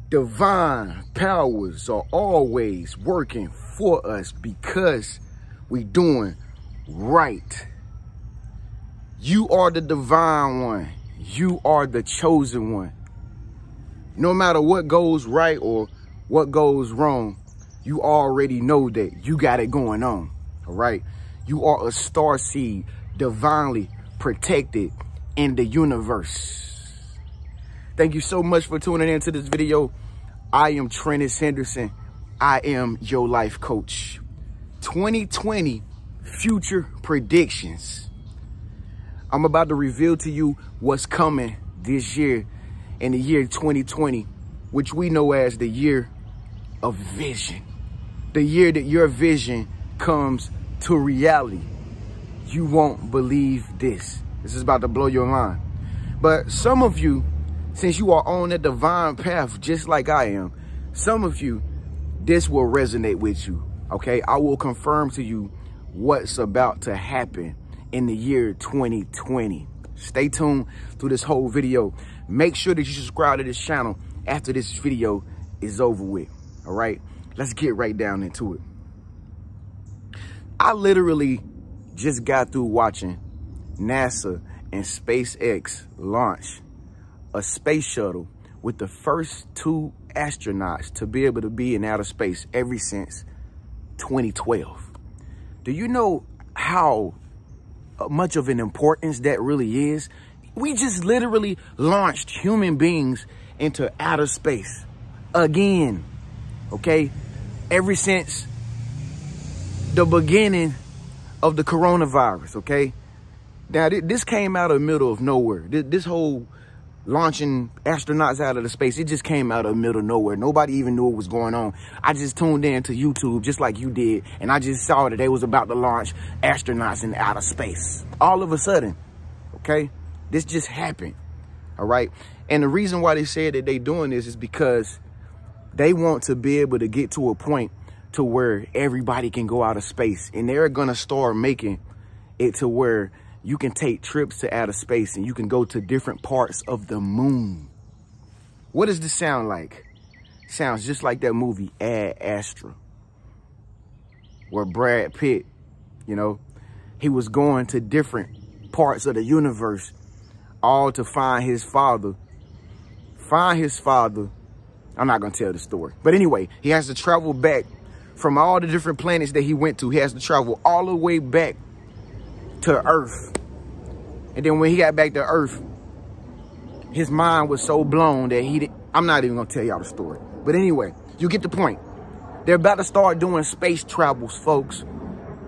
Divine powers are always working for us because we doing right. You are the divine one. You are the chosen one. No matter what goes right or what goes wrong, you already know that you got it going on, all right? You are a star seed, divinely protected in the universe. Thank you so much for tuning into this video. I am Trenius Henderson. I am your life coach. 2020 future predictions. I'm about to reveal to you what's coming this year in the year 2020, which we know as the year of vision. The year that your vision comes to reality. You won't believe this. This is about to blow your mind. But some of you, since you are on that divine path, just like I am, some of you, this will resonate with you, okay? I will confirm to you what's about to happen in the year 2020. Stay tuned through this whole video. Make sure that you subscribe to this channel after this video is over with, all right? Let's get right down into it. I literally just got through watching NASA and SpaceX launch a space shuttle with the first 2 astronauts to be able to be in outer space ever since 2012. Do you know how much of an importance that really is? We just literally launched human beings into outer space again, okay? Ever since the beginning of the coronavirus, okay? Now, this came out of the middle of nowhere. This whole launching astronauts out of the space, it just came out of the middle of nowhere. Nobody even knew what was going on. I just tuned in to YouTube just like you did, and I just saw that they was about to launch astronauts in outer space. All of a sudden, okay? This just happened, all right? And the reason why they said that they doing this is because they want to be able to get to a point to where everybody can go out of space, and they're gonna start making it to where you can take trips to outer space and you can go to different parts of the moon. What does this sound like? Sounds just like that movie Ad Astra, where Brad Pitt, you know, he was going to different parts of the universe, all to find his father. I'm not gonna tell the story, but anyway, he has to travel back from all the different planets that he went to. He has to travel all the way back to Earth. And then when he got back to Earth, his mind was so blown that I'm not even gonna tell y'all the story. But anyway, you get the point. They're about to start doing space travels, folks.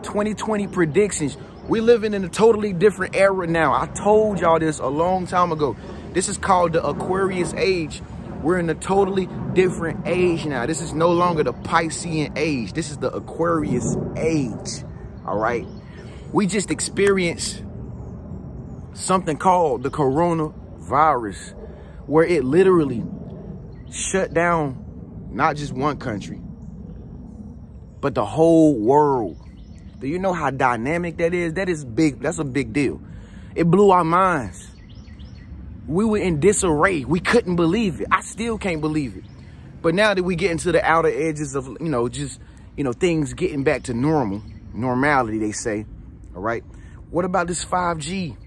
2020 predictions. We're living in a totally different era now. I told y'all this a long time ago. This is called the Aquarius age. We're in a totally different age now. This is no longer the Piscean age. This is the Aquarius age, all right? We just experienced something called the coronavirus, where it literally shut down not just one country, but the whole world. Do you know how dynamic that is? That is big. That's a big deal. It blew our minds. We were in disarray. We couldn't believe it. I still can't believe it. But now that we get into the outer edges of, things getting back to normality, they say, all right? What about this 5G?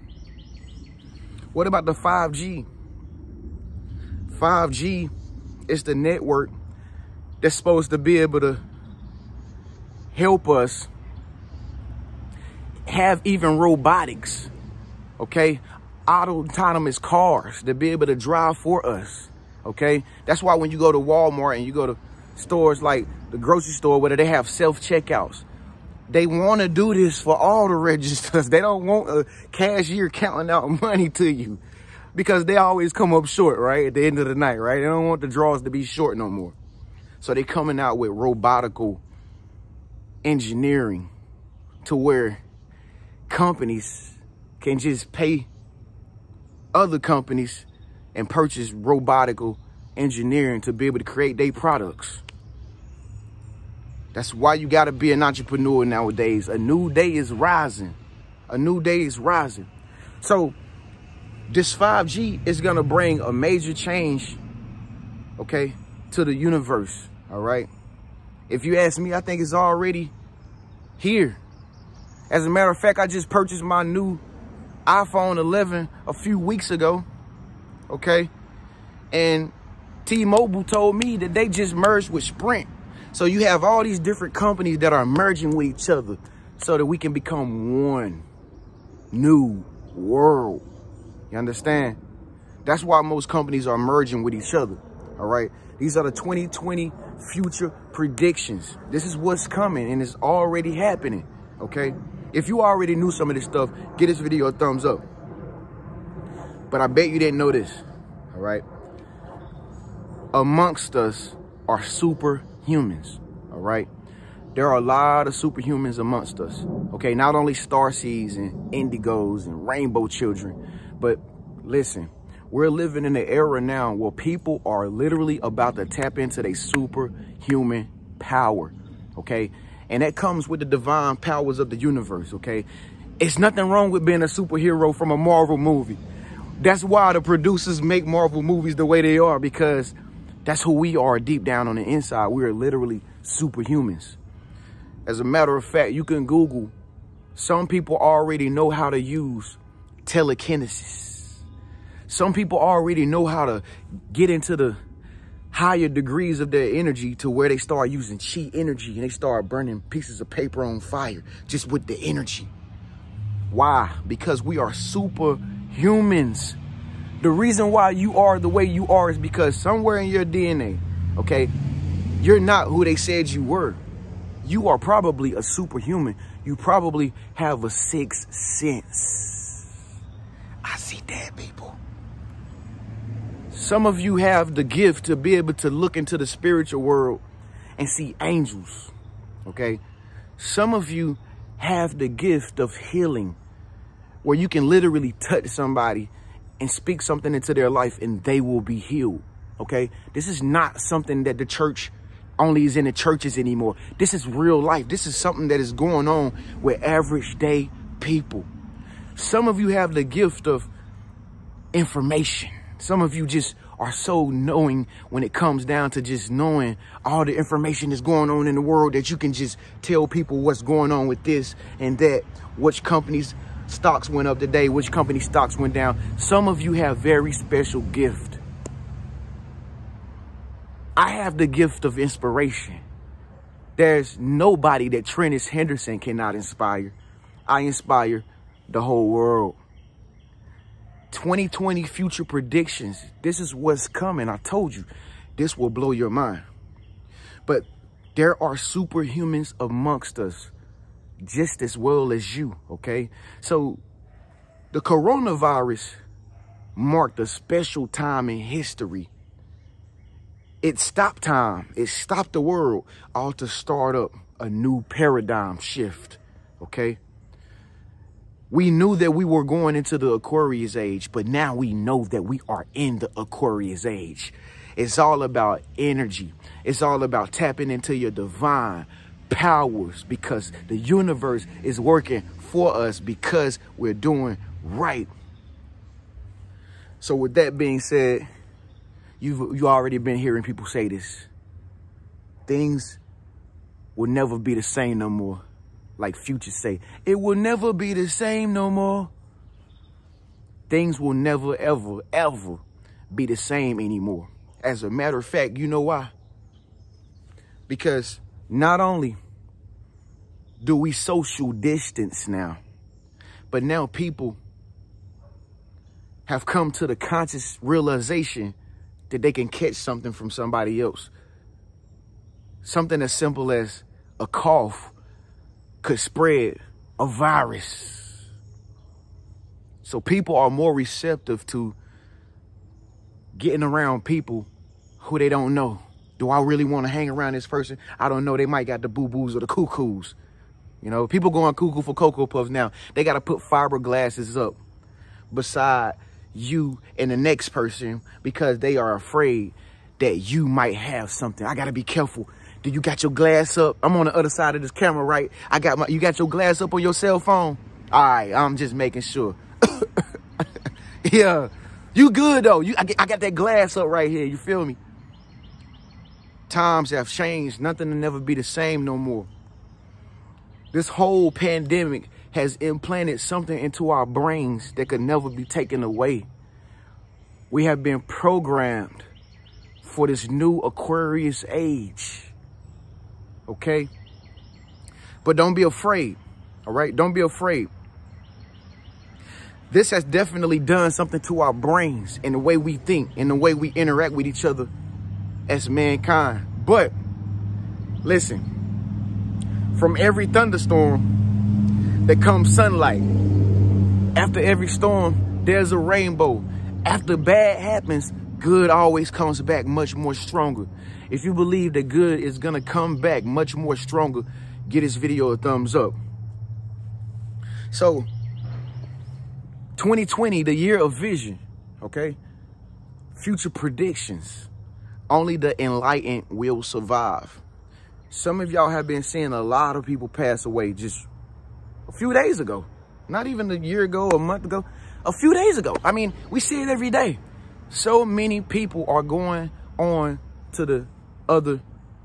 What about the 5G? 5G is the network that's supposed to be able to help us have even robotics, okay? Autonomous cars to be able to drive for us, okay? That's why when you go to Walmart and you go to stores like the grocery store, where they have self-checkouts, they want to do this for all the registers. They don't want a cashier counting out money to you, because they always come up short, right? At the end of the night, right? They don't want the drawers to be short no more. So they're coming out with robotical engineering to where companies can just pay other companies and purchase robotical engineering to be able to create their products. That's why you got to be an entrepreneur nowadays. A new day is rising. A new day is rising. So this 5G is going to bring a major change, okay, to the universe, all right? If you ask me, I think it's already here. As a matter of fact, I just purchased my new iPhone 11 a few weeks ago, okay? And T-Mobile told me that they just merged with Sprint. So you have all these different companies that are merging with each other so that we can become one new world. You understand? That's why most companies are merging with each other, all right? These are the 2020 future predictions. This is what's coming, and it's already happening, okay? If you already knew some of this stuff, give this video a thumbs up. But I bet you didn't know this, all right? Amongst us are superhumans, all right? There are a lot of superhumans amongst us, okay? Not only starseeds and indigos and rainbow children, but listen, we're living in an era now where people are literally about to tap into their superhuman power, okay? And that comes with the divine powers of the universe, okay? It's nothing wrong with being a superhero from a Marvel movie. That's why the producers make Marvel movies the way they are, because that's who we are deep down on the inside. We are literally superhumans. As a matter of fact, you can Google, some people already know how to use telekinesis. Some people already know how to get into the higher degrees of their energy to where they start using chi energy and they start burning pieces of paper on fire just with the energy. Why? Because we are superhumans. The reason why you are the way you are is because somewhere in your DNA, okay, you're not who they said you were. You are probably a superhuman. You probably have a sixth sense. I see dead people. Some of you have the gift to be able to look into the spiritual world and see angels, okay? Some of you have the gift of healing, where you can literally touch somebody and speak something into their life and they will be healed, okay? This is not something that the church only is in the churches anymore. This is real life. This is something that is going on with average day people. Some of you have the gift of information. Some of you just are so knowing when it comes down to just knowing all the information that's going on in the world that you can just tell people what's going on with this and that, which companies' stocks went up today, which company stocks went down. Some of you have very special gift. I have the gift of inspiration. There's nobody that Trenius Henderson cannot inspire. I inspire the whole world. 2020 future predictions. This is what's coming. I told you, this will blow your mind. But there are superhumans amongst us just as well as you, okay? So the coronavirus marked a special time in history. It stopped time. It stopped the world, all to start up a new paradigm shift, okay? We knew that we were going into the Aquarius age, but now we know that we are in the Aquarius age. It's all about energy. It's all about tapping into your divine powers, because the universe is working for us because we're doing right. So with that being said, you already been hearing people say this. Things will never be the same no more. Like Future say, it will never be the same no more. Things will never, ever, ever be the same anymore. As a matter of fact, you know why? Because not only do we social distance now, but now people have come to the conscious realization that they can catch something from somebody else. Something as simple as a cough could spread a virus. So people are more receptive to getting around people who they don't know. Do I really want to hang around this person? I don't know. They might got the boo-boos or the cuckoos. You know, people going cuckoo for Cocoa Puffs now. They got to put fiberglasses up beside you and the next person because they are afraid that you might have something. I got to be careful. Do you got your glass up? I'm on the other side of this camera, right? You got your glass up on your cell phone? All right, I'm just making sure. Yeah, you good though. I got that glass up right here. You feel me? Times have changed. Nothing will never be the same no more. This whole pandemic has implanted something into our brains that could never be taken away. We have been programmed for this new Aquarius age. Okay? But don't be afraid. All right? Don't be afraid. This has definitely done something to our brains and the way we think and the way we interact with each other as mankind. But listen, from every thunderstorm, there comes sunlight. After every storm, there's a rainbow. After bad happens, good always comes back much more stronger. If you believe that good is gonna come back much more stronger, give this video a thumbs up. So, 2020, the year of vision, okay? Future predictions. Only the enlightened will survive. Some of y'all have been seeing a lot of people pass away just a few days ago. Not even a year ago, a month ago, a few days ago. I mean, we see it every day. So many people are going on to the other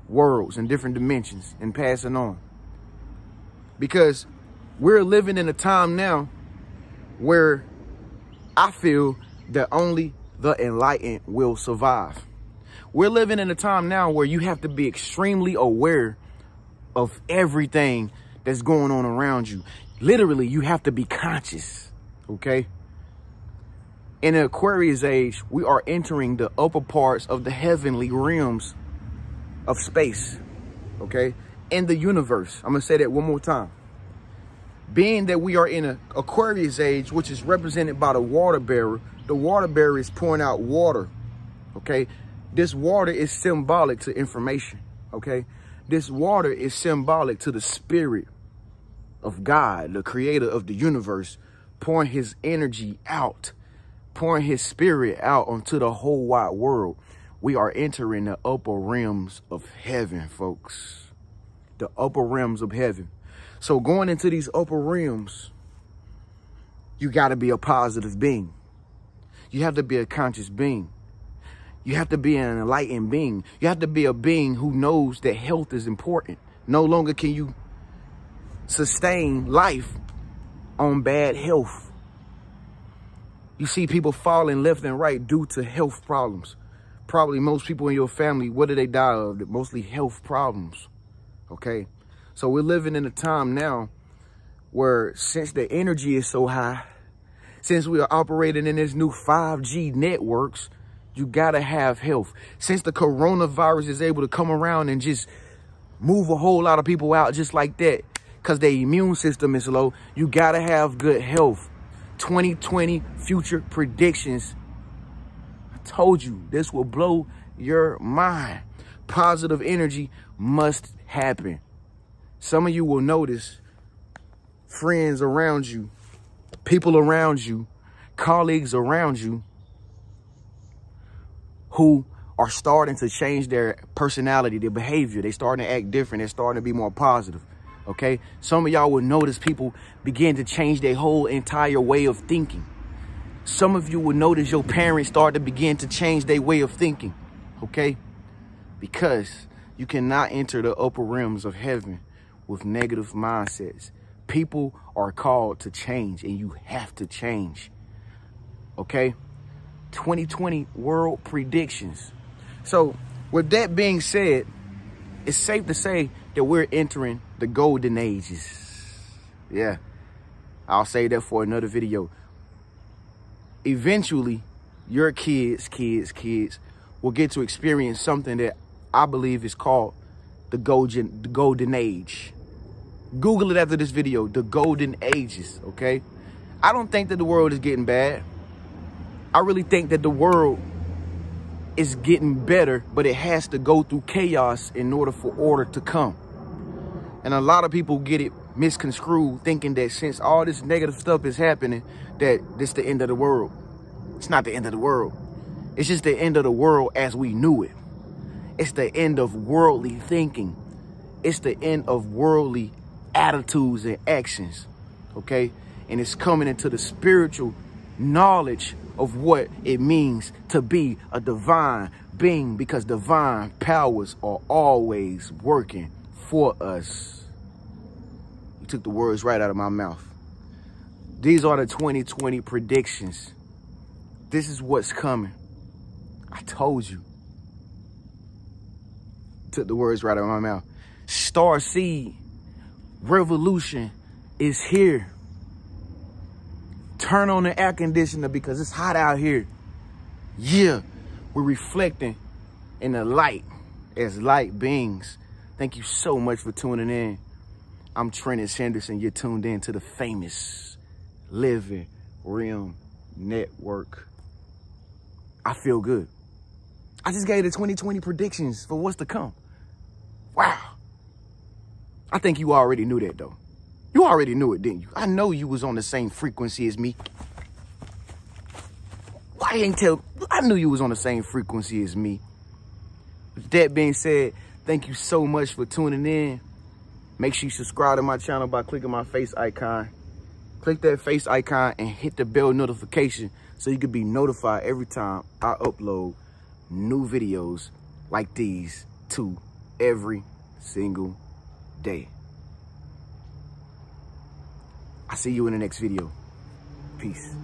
worlds and different dimensions and passing on. Because we're living in a time now where I feel that only the enlightened will survive. We're living in a time now where you have to be extremely aware of everything that's going on around you. Literally, you have to be conscious, okay? In the Aquarius age, we are entering the upper parts of the heavenly realms of space, okay? In the universe. I'm going to say that one more time. Being that we are in an Aquarius age, which is represented by the water bearer is pouring out water, okay? This water is symbolic to information, okay? This water is symbolic to the spirit of God, the creator of the universe, pouring his energy out, pouring his spirit out onto the whole wide world. We are entering the upper realms of heaven, folks. The upper realms of heaven. So going into these upper realms, you got to be a positive being. You have to be a conscious being. You have to be an enlightened being. You have to be a being who knows that health is important. No longer can you sustain life on bad health. You see people falling left and right due to health problems. Probably most people in your family, what do they die of? Mostly health problems, okay? So we're living in a time now where since the energy is so high, since we are operating in this new 5G networks, you got to have health. Since the coronavirus is able to come around and just move a whole lot of people out just like that because their immune system is low, you got to have good health. 2020 future predictions. I told you this will blow your mind. Positive energy must happen. Some of you will notice friends around you, people around you, colleagues around you who are starting to change their personality, their behavior. They're starting to act different. They're starting to be more positive, okay? Some of y'all will notice people begin to change their whole entire way of thinking. Some of you will notice your parents start to begin to change their way of thinking, okay? Because you cannot enter the upper realms of heaven with negative mindsets. People are called to change and you have to change, okay? 2020 world predictions. So with that being said, it's safe to say that we're entering the golden ages. Yeah, I'll say that for another video. Eventually, your kids will get to experience something that I believe is called the golden age. Google it after this video, the golden ages, okay? I don't think that the world is getting bad. I really think that the world is getting better, but it has to go through chaos in order for order to come. And a lot of people get it misconstrued, thinking that since all this negative stuff is happening, that this is the end of the world. It's not the end of the world. It's just the end of the world as we knew it. It's the end of worldly thinking. It's the end of worldly attitudes and actions, okay? And it's coming into the spiritual knowledge of what it means to be a divine being, because divine powers are always working for us. You took the words right out of my mouth. These are the 2020 predictions. This is what's coming. I told you. Took the words right out of my mouth. Star seed revolution is here. Turn on the air conditioner because it's hot out here. Yeah, we're reflecting in the light as light beings. Thank you so much for tuning in. I'm Trenius Henderson. You're tuned in to the famous Living Realm Network. I feel good. I just gave the 2020 predictions for what's to come. Wow. I think you already knew that, though. You already knew it, didn't you? I know you was on the same frequency as me. Why ain't tell? I knew you was on the same frequency as me. With that being said, thank you so much for tuning in. Make sure you subscribe to my channel by clicking my face icon. Click that face icon and hit the bell notification so you can be notified every time I upload new videos like these every single day. I see you in the next video. Peace.